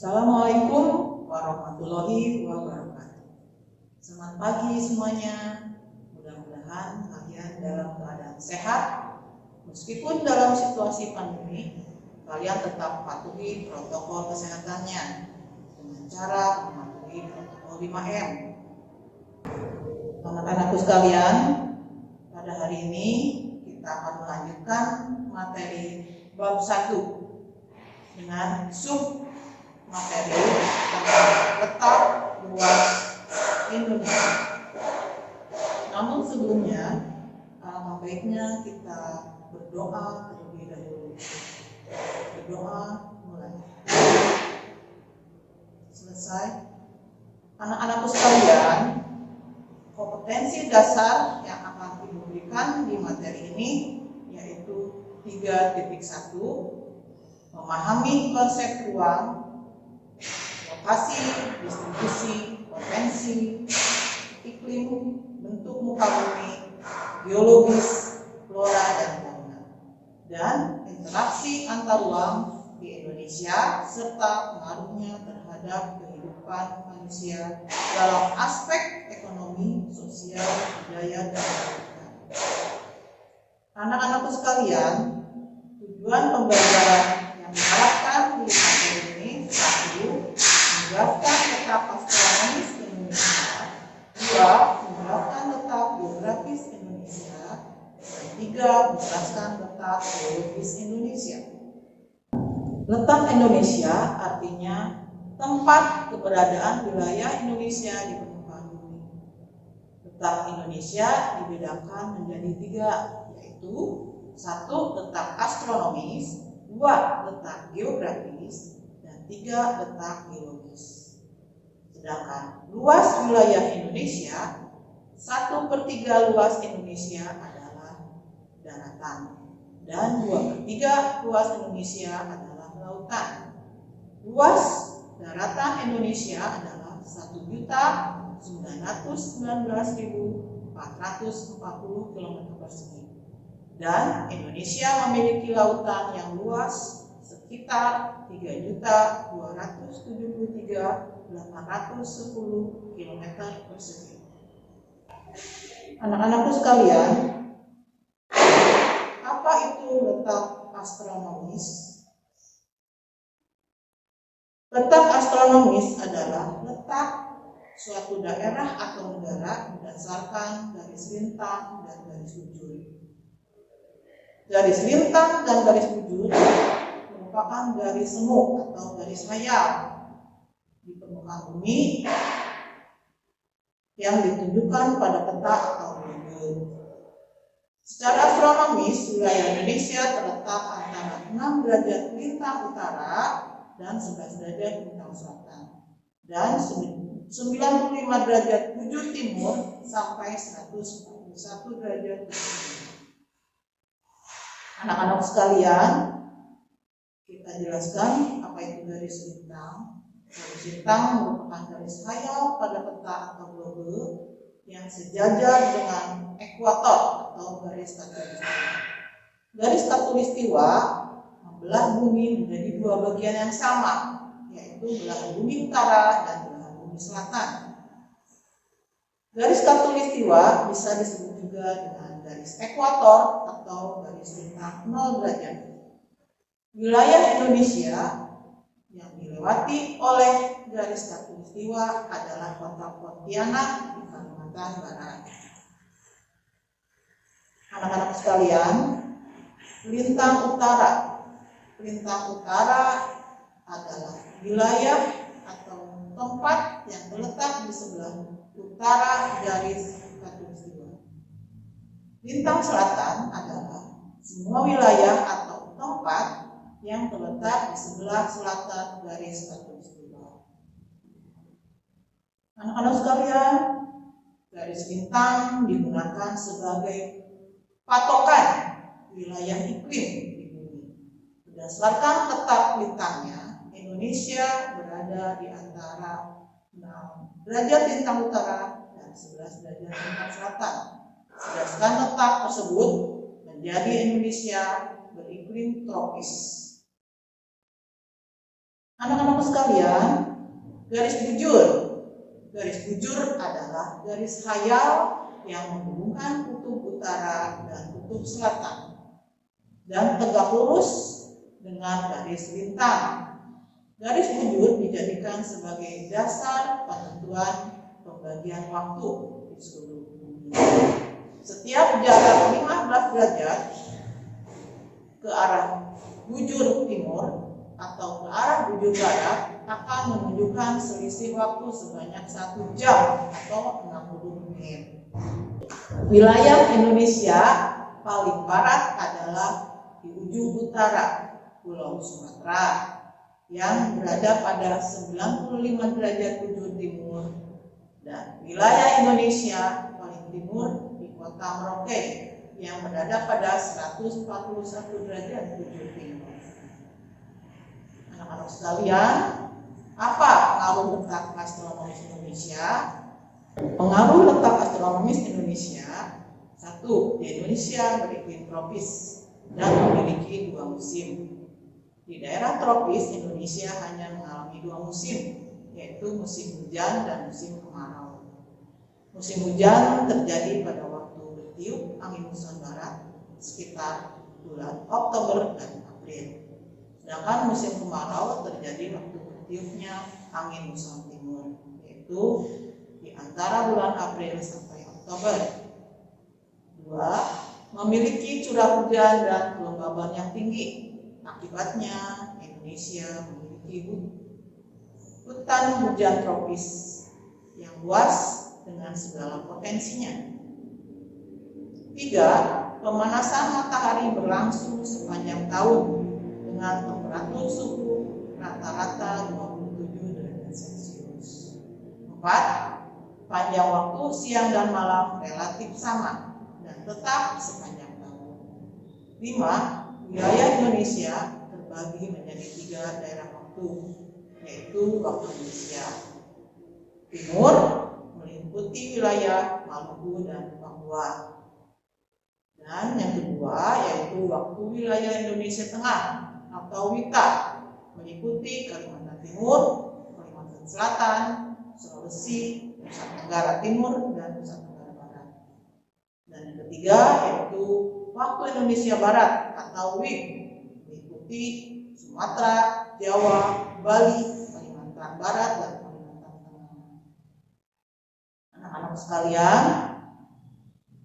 Assalamualaikum warahmatullahi wabarakatuh. Selamat pagi semuanya. Mudah-mudahan kalian dalam keadaan sehat. Meskipun dalam situasi pandemi, kalian tetap patuhi protokol kesehatannya dengan cara mematuhi protokol 5M. Anak-anakku sekalian, pada hari ini kita akan melanjutkan materi bab 1 dengan sub materi tentang letak luas Indonesia. Namun sebelumnya, alangkah baiknya kita berdoa terlebih dahulu. Berdoa mulai. Selesai. Anak-anakku sekalian, kompetensi dasar yang akan diberikan di materi ini yaitu 3.1, memahami konsep ruang, lokasi, distribusi, potensi, iklim, bentuk muka bumi, geologis, flora dan fauna, dan interaksi antar ruang di Indonesia serta pengaruhnya terhadap kehidupan manusia dalam aspek ekonomi, sosial, budaya, dan pendidikan. Anak-anakku sekalian, tujuan pembelajaran yang diharapkan di materi ini: 1. Menjelaskan letak astronomis Indonesia, 2. Menjelaskan letak geografis Indonesia, dan 3. Menjelaskan letak geologis Indonesia. Letak Indonesia artinya tempat keberadaan wilayah Indonesia di permukaan bumi. Letak Indonesia dibedakan menjadi 3, yaitu 1. Letak astronomis, 2. Letak geografis, dan 3. Letak geologis. Sedangkan luas wilayah Indonesia, 1/3 luas Indonesia adalah daratan, dan 2/3 luas Indonesia adalah lautan. Luas daratan Indonesia adalah 1.919.440 km persegi. Dan Indonesia memiliki lautan yang luas sekitar 3.273.810 km persegi. Anak-anakku sekalian, apa itu letak astronomis? Letak astronomis adalah letak suatu daerah atau negara berdasarkan garis lintang dan garis bujur. Garis lintang dan garis bujur merupakan garis semu atau garis hayal di permukaan bumi yang ditunjukkan pada peta atau logo. Secara astronomis, wilayah Indonesia terletak antara 6 derajat lintang utara dan 11 derajat lintang selatan, dan 95 derajat bujur timur sampai 141 derajat bujur timur. Anak-anak sekalian, kita jelaskan apa itu garis lintang. Garis lintang merupakan garis hayal pada peta atau globe yang sejajar dengan ekuator atau garis khatulistiwa. Garis khatulistiwa membelah bumi menjadi 2 bagian yang sama, yaitu belahan bumi utara dan belahan bumi selatan. Garis khatulistiwa bisa disebut juga dengan garis ekuator atau garis lintang 0 derajat. Wilayah Indonesia yang dilewati oleh garis khatulistiwa adalah kota Pontianak di Kalimantan Barat. Anak-anak sekalian, lintang utara. Lintang utara adalah wilayah atau tempat yang terletak di sebelah utara garis khatulistiwa. Lintang selatan adalah semua wilayah atau tempat yang terletak di sebelah selatan garis khatulistiwa. Anak-anak sekalian, garis lintang digunakan sebagai patokan wilayah iklim di bumi. Berdasarkan letak lintangnya, Indonesia berada di antara 6 derajat lintang utara dan 11 derajat lintang selatan. Berdasarkan letak tersebut, menjadi Indonesia beriklim tropis. Anak-anak sekalian, garis bujur. Garis bujur adalah garis hayal yang menghubungkan kutub utara dan kutub selatan, dan tegak lurus dengan garis lintang. Garis bujur dijadikan sebagai dasar penentuan pembagian waktu di seluruh bumi. Setiap jarak 15 derajat ke arah bujur timur atau ke arah bujur barat akan menunjukkan selisih waktu sebanyak 1 jam atau 60 menit. Wilayah Indonesia paling barat adalah di ujung utara Pulau Sumatera yang berada pada 95 derajat bujur timur, dan wilayah Indonesia paling timur di kota Merauke yang berada pada 141 derajat bujur timur. Anak-anak sekalian, apa pengaruh letak astronomis Indonesia? Pengaruh letak astronomis Indonesia: 1. Di Indonesia beriklim tropis dan memiliki 2 musim. Di daerah tropis Indonesia hanya mengalami 2 musim, yaitu musim hujan dan musim kemarau. Musim hujan terjadi pada waktu bertiup angin muson barat sekitar bulan Oktober dan April. Sedangkan musim kemarau terjadi waktu bertiupnya angin muson timur, yaitu di antara bulan April sampai Oktober. 2. Memiliki curah hujan dan kelembaban yang tinggi. Akibatnya Indonesia memiliki hutan hujan tropis yang luas dengan segala potensinya. 3. Pemanasan matahari berlangsung sepanjang tahun dengan temperatur suhu rata-rata 27 derajat Celcius. 4. Panjang waktu siang dan malam relatif sama dan tetap sepanjang tahun. 5. Wilayah Indonesia terbagi menjadi 3 daerah waktu, yaitu waktu Indonesia. Timur meliputi wilayah Maluku dan Papua. Dan yang kedua yaitu waktu wilayah Indonesia Tengah atau WITA, meliputi Kalimantan Timur, Kalimantan Selatan, Sulawesi, Nusa Tenggara Timur, dan Nusa Tenggara Barat. Dan yang ketiga yaitu waktu Indonesia Barat atau WIB, meliputi Sumatera, Jawa, Bali, Kalimantan Barat, dan Kalimantan Tengah. Anak-anak sekalian,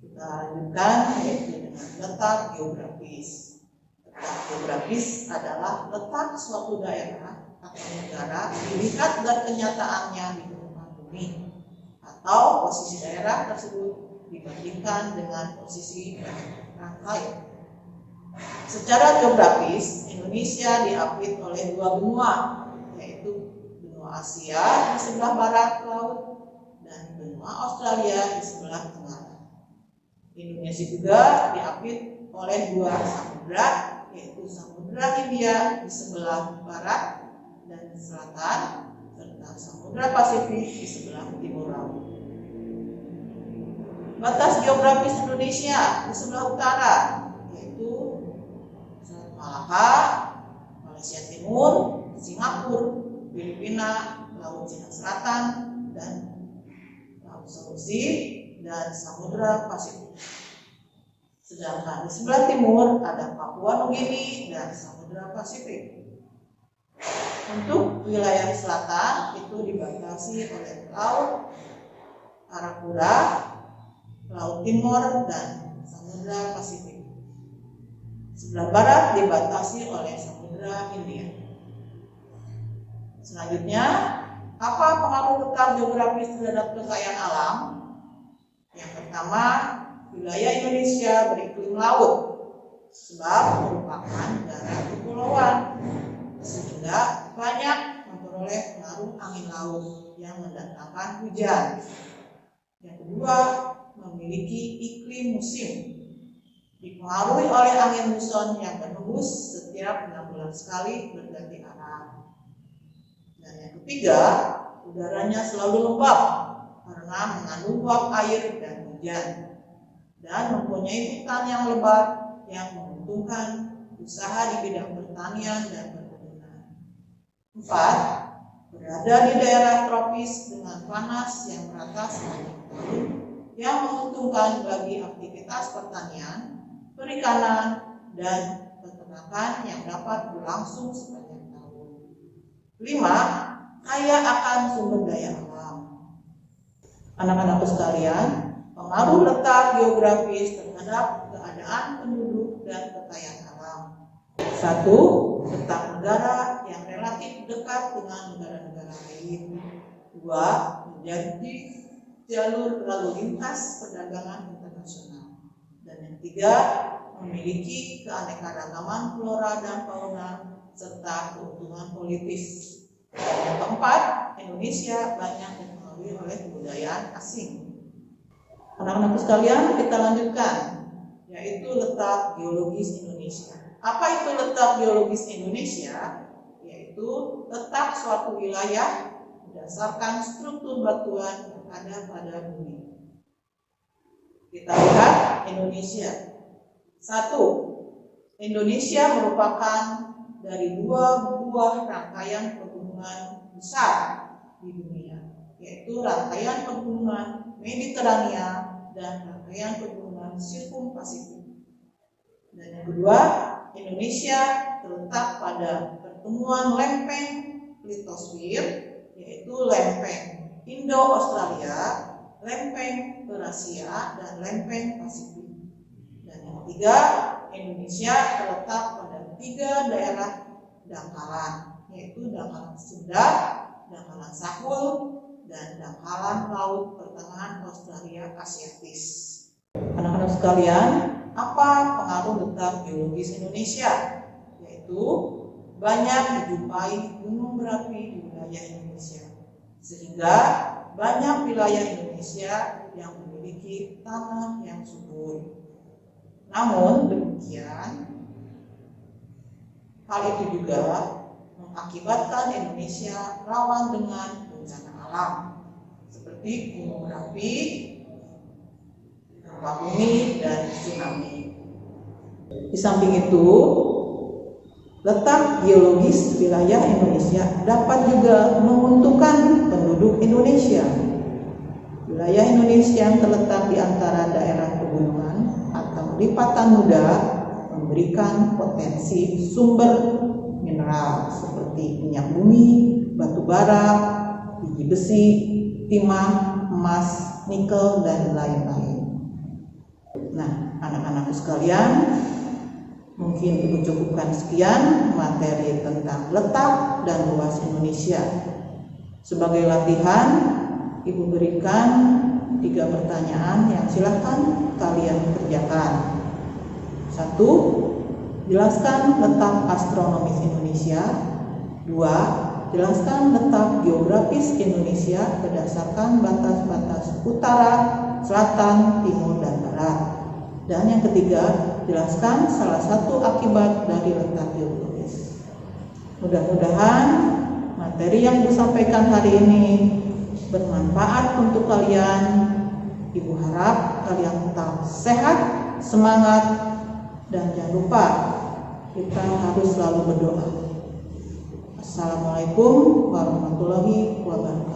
kita lanjutkan yaitu dengan letak geografis. Letak geografis adalah letak suatu daerah atau negara dilihat dari kenyataannya di permukaan bumi, atau posisi daerah tersebut dibandingkan dengan posisi daerah lain. Secara geografis, Indonesia diapit oleh 2 benua, yaitu benua Asia di sebelah barat laut dan benua Australia di sebelah tenggara. Indonesia juga diapit oleh 2 samudra, yaitu Samudra Hindia di sebelah barat dan selatan, serta Samudra Pasifik di sebelah timur laut. Batas geografis Indonesia di sebelah utara yaitu Selat Malaka, Malaysia Timur, Singapura, Filipina, Laut Cina Selatan, dan Laut Sulawesi, dan Samudra Pasifik. Sedangkan di sebelah timur ada Papua Nugini dan Samudra Pasifik. Untuk wilayah selatan itu dibatasi oleh Laut Arafura, Laut Timur, dan Samudra Pasifik. Sebelah barat dibatasi oleh Samudra Hindia. Selanjutnya, apa pengaruh letak geografis terhadap kekayaan alam? Yang pertama, wilayah Indonesia beriklim laut, sebab merupakan negara kepulauan, sehingga banyak memperoleh pengaruh angin laut yang mendatangkan hujan. Yang kedua, memiliki iklim musim, dipengaruhi oleh angin muson yang berhembus setiap 6 bulan sekali berganti arah. Dan yang ketiga, udaranya selalu lembab karena mengandung uap air dan hujan, dan mempunyai hutan yang lebat yang menguntungkan usaha di bidang pertanian dan perkebunan. 4. Berada di daerah tropis dengan panas yang merata sepanjang tahun yang menguntungkan bagi aktivitas pertanian, perikanan, dan peternakan yang dapat berlangsung sepanjang tahun. 5. Kaya akan sumber daya alam. Anak-anakku sekalian, pengaruh letak geografis terhadap keadaan penduduk dan kekayaan alam. 1. Letak negara yang relatif dekat dengan negara-negara lain. 2. Menjadi jalur lalu lintas perdagangan internasional. Dan yang 3. Memiliki keanekaragaman flora dan fauna serta keuntungan politis. Dan yang keempat, Indonesia banyak dipengaruhi oleh kebudayaan asing. Anak-anakku sekalian, kita lanjutkan, yaitu letak geologis Indonesia. Apa itu letak geologis Indonesia? Yaitu letak suatu wilayah berdasarkan struktur batuan yang ada pada bumi. Kita lihat Indonesia. 1. Indonesia merupakan dari 2 buah rangkaian pegunungan besar di dunia, yaitu rangkaian pegunungan Mediterania dan rangkaian pegunungan Sirkumpasifik. Dan yang kedua, Indonesia terletak pada pertemuan lempeng litosfer, yaitu lempeng Indo-Australia, lempeng Eurasia, dan lempeng Pasifik. Dan yang ketiga, Indonesia terletak pada 3 daerah dangkalan, yaitu dangkalan Sunda, dangkalan Sahul, dan dangkalan laut pertengahan Australia Asiatis. Anak-anak sekalian, apa pengaruh letak geologis Indonesia? Yaitu banyak dijumpai gunung berapi di wilayah Indonesia, sehingga banyak wilayah Indonesia yang memiliki tanah yang subur. Namun demikian, hal itu juga mengakibatkan Indonesia rawan dengan bencana alam seperti gunung berapi, gempa bumi, dan tsunami. Di samping itu, letak geologis wilayah Indonesia dapat juga menguntungkan penduduk Indonesia. Wilayah Indonesia yang terletak di antara daerah pegunungan atau lipatan muda memberikan potensi sumber mineral seperti minyak bumi, batu bara, biji besi, timah, emas, nikel, dan lain-lain. Nah, anak-anakku sekalian, mungkin Ibu cukupkan sekian materi tentang letak dan luas Indonesia. Sebagai latihan, Ibu berikan 3 pertanyaan yang silahkan kalian kerjakan. 1. Jelaskan letak astronomis Indonesia. 2. Jelaskan letak geografis Indonesia berdasarkan batas-batas utara, selatan, timur, dan barat. Dan yang ketiga, jelaskan salah satu akibat dari letak geografis. Mudah-mudahan materi yang disampaikan hari ini bermanfaat untuk kalian. Ibu harap kalian tetap sehat, semangat, dan jangan lupa kita harus selalu berdoa. Assalamualaikum warahmatullahi wabarakatuh.